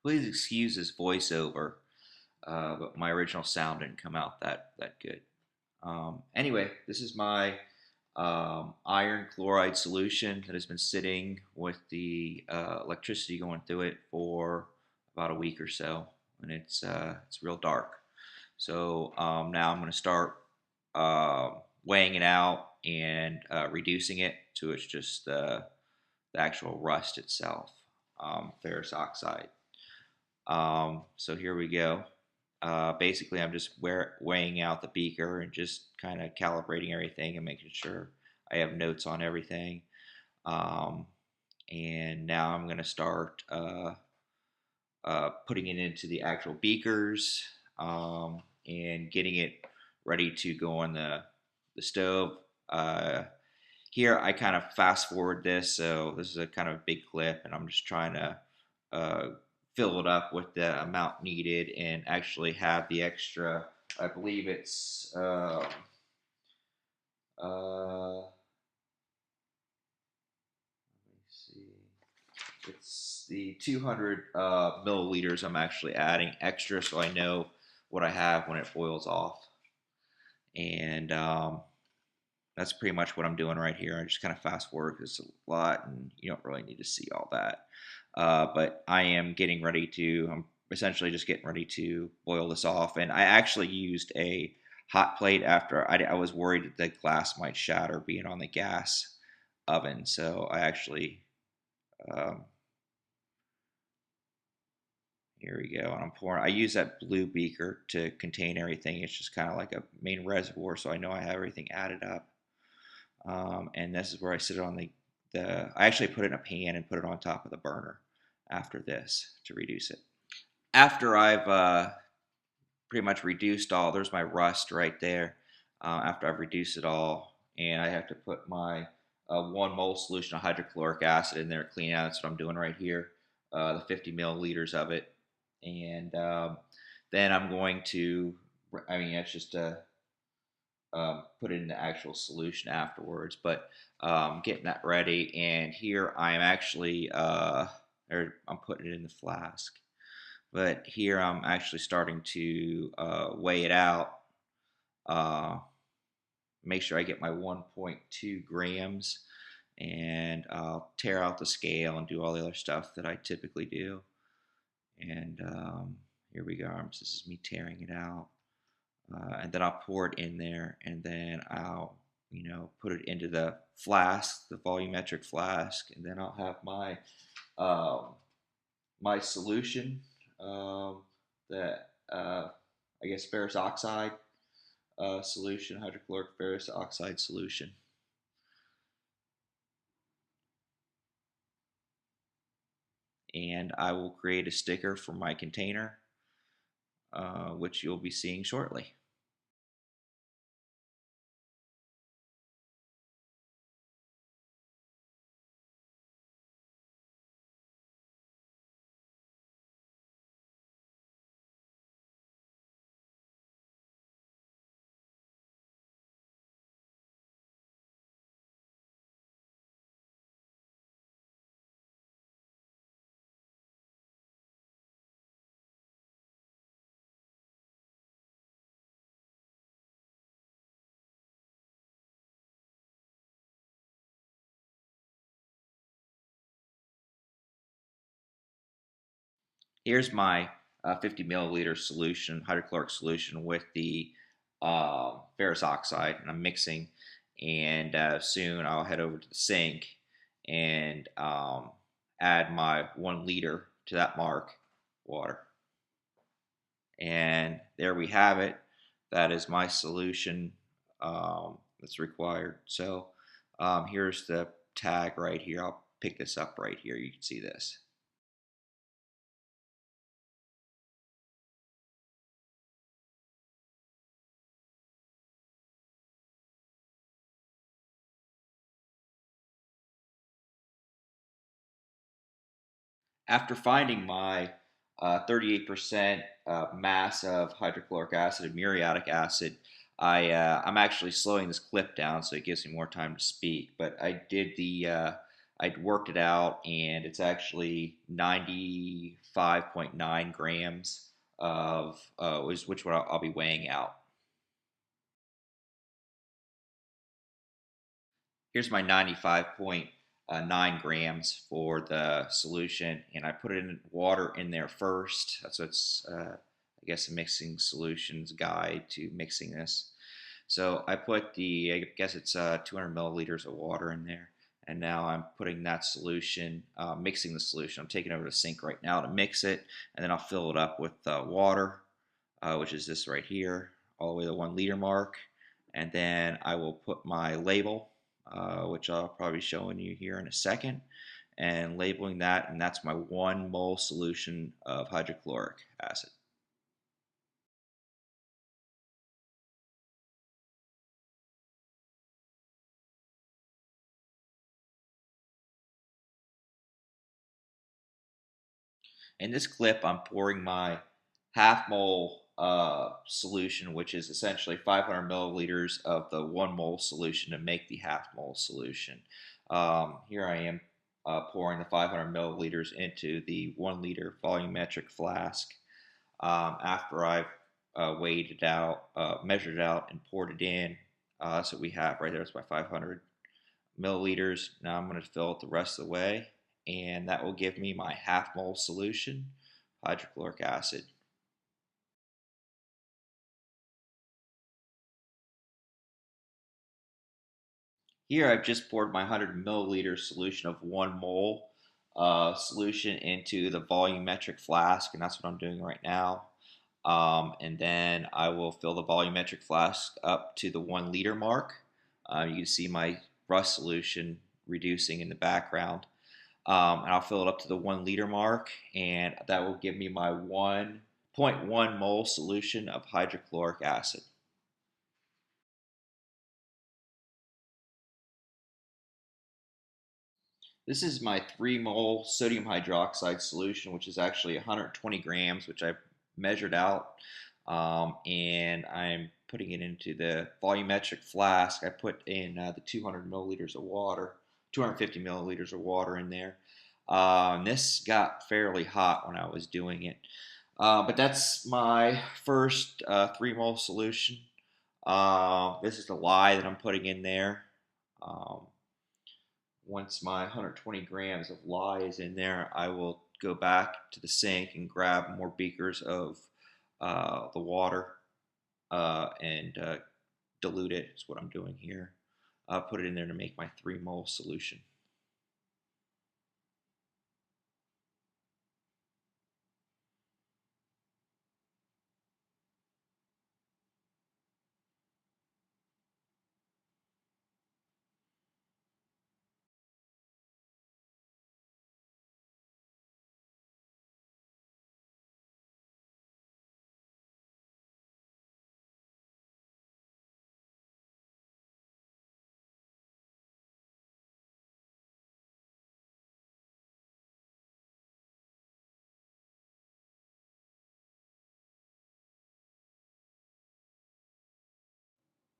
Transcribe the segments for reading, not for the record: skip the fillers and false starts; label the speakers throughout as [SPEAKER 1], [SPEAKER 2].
[SPEAKER 1] Please excuse this voiceover, but my original sound didn't come out that good. Anyway, this is my iron chloride solution that has been sitting with the electricity going through it for about a week or so, and it's real dark. So now I'm going to start uh, weighing it out and reducing it to it's just the actual rust itself, ferrous oxide. So here we go. Basically, I'm just weighing out the beaker and just kind of calibrating everything and making sure I have notes on everything. Um, and now I'm going to start putting it into the actual beakers and getting it ready to go on the stove. Uh, Here, I kind of fast forward this, so this is a kind of a big clip, and I'm just trying to uh, fill it up with the amount needed and actually have the extra. I believe it's let me see, it's the 200 milliliters. I'm actually adding extra, so I know what I have when it boils off, and that's pretty much what I'm doing right here. I just kind of fast forward because it's a lot, and you don't really need to see all that. But I am getting ready to. I'm essentially just getting ready to boil this off, and I actually used a hot plate after I was worried that the glass might shatter being on the gas oven. So I actually um, here we go, and I'm pouring. I use that blue beaker to contain everything. It's just kind of like a main reservoir, so I know I have everything added up. And this is where I sit it on the. I actually put it in a pan and put it on top of the burner after this to reduce it. After I've pretty much reduced all, there's my rust right there. After I've reduced it all, and I have to put my 1 mole solution of hydrochloric acid in there, clean out. That's what I'm doing right here. The 50 milliliters of it, and then I'm going to. I mean, that's just a put it in the actual solution afterwards. But getting that ready, and here I am actually, I'm putting it in the flask. But here I'm actually starting to weigh it out. Uh, Make sure I get my 1.2 grams, and I'll tear out the scale and do all the other stuff that I typically do. And here we go. This is me tearing it out. And then I'll pour it in there, and then I'll, put it into the flask, the volumetric flask, and then I'll have um, my solution, that I guess ferrous oxide solution, hydrochloric ferrous oxide solution, and I will create a sticker for my container, which you'll be seeing shortly. Here's my 50 milliliter solution, hydrochloric solution with the ferrous oxide, and I'm mixing. And soon I'll head over to the sink and add my 1 liter to that mark water. And there we have it. That is my solution that's required. So here's the tag right here. I'll pick this up right here. You can see this. After finding my 38% mass of hydrochloric acid and muriatic acid, I'm actually slowing this clip down so it gives me more time to speak. But I worked it out, and it's actually 95.9 grams of which one I'll be weighing out. Here's my 95.9 grams for the solution, and I put it in water in there first. So it's, I guess, a mixing solutions guide to mixing this. So I put I guess it's 200 milliliters of water in there, and now I'm putting that solution, mixing the solution. I'm taking it over to the sink right now to mix it, and then I'll fill it up with water, which is this right here, all the way to the 1 liter mark. And then I will put my label, which I'll probably be showing you here in a second, and labeling that, and that's my 1 mole solution of hydrochloric acid. In this clip, I'm pouring my half mole solution, which is essentially 500 milliliters of the 1 mole solution to make the half mole solution. Here I am pouring the 500 milliliters into the 1 liter volumetric flask after I've weighed it out, measured it out, and poured it in. That's what we have right there. It's my 500 milliliters. Now I'm going to fill it the rest of the way, and that will give me my half mole solution, hydrochloric acid. Here I've just poured my 100 milliliter solution of 1 mole solution into the volumetric flask, and that's what I'm doing right now. And then I will fill the volumetric flask up to the 1 liter mark. You can see my rust solution reducing in the background. And I'll fill it up to the 1 liter mark, and that will give me my 1.1 mole solution of hydrochloric acid. This is my 3 mole sodium hydroxide solution, which is actually 120 grams, which I measured out. And I'm putting it into the volumetric flask. I put in the 200 milliliters of water, 250 milliliters of water in there. And this got fairly hot when I was doing it. But that's my first 3 mole solution. This is the lye that I'm putting in there. Um, Once my 120 grams of lye is in there, I will go back to the sink and grab more beakers of the water and dilute it. Is what I'm doing here. Put it in there to make my 3 mole solution.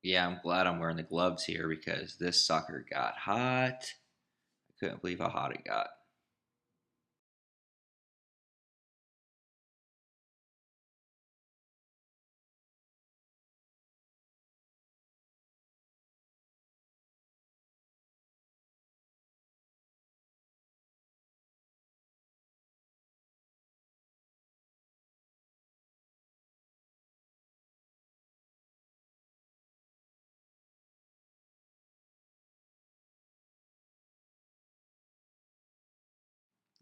[SPEAKER 1] Yeah, I'm glad I'm wearing the gloves here because this sucker got hot. I couldn't believe how hot it got.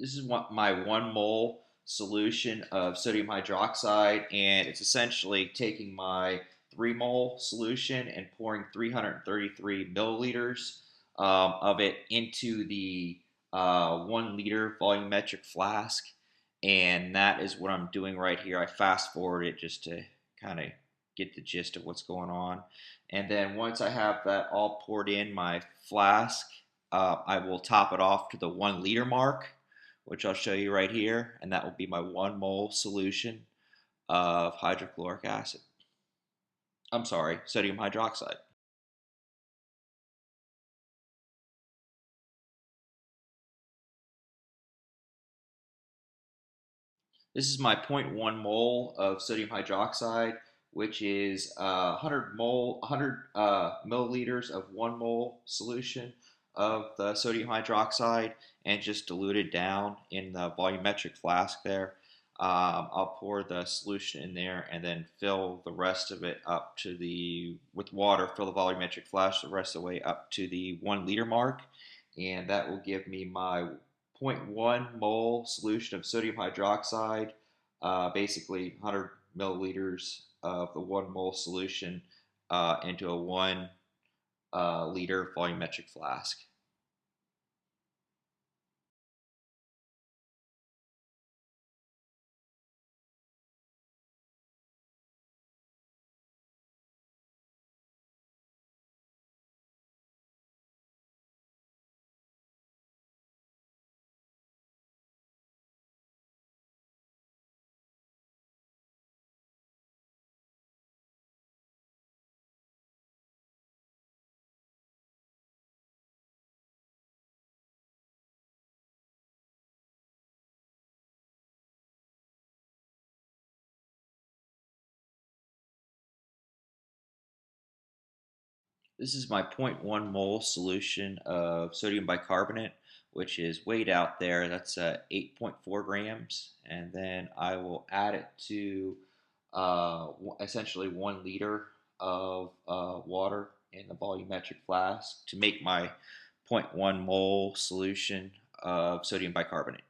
[SPEAKER 1] This is my 1 mole solution of sodium hydroxide, and it's essentially taking my 3 mole solution and pouring 333 milliliters of it into the 1 liter volumetric flask. And that is what I'm doing right here. I fast forward it just to kind of get the gist of what's going on. And then once I have that all poured in my flask, I will top it off to the 1 liter mark, which I'll show you right here, and that will be my 1 mole solution of hydrochloric acid. I'm sorry, sodium hydroxide. This is my zero point 0.1 mole of sodium hydroxide, which is 100 milliliters of 1 mole solution of the sodium hydroxide, and just diluted down in the volumetric flask there. I'll pour the solution in there and then fill the rest of it up to the with water. Fill the volumetric flask the rest of the way up to the 1 liter mark, and that will give me my zero point 0.1 mole solution of sodium hydroxide, basically 100 milliliters of the 1 mole solution into a 1 liter volumetric flask. This is my zero point 0.1 mole solution of sodium bicarbonate, which is weighed out there. That's 8.4 grams. And then I will add it to essentially 1 liter of water in the volumetric flask to make my zero point 0.1 mole solution of sodium bicarbonate.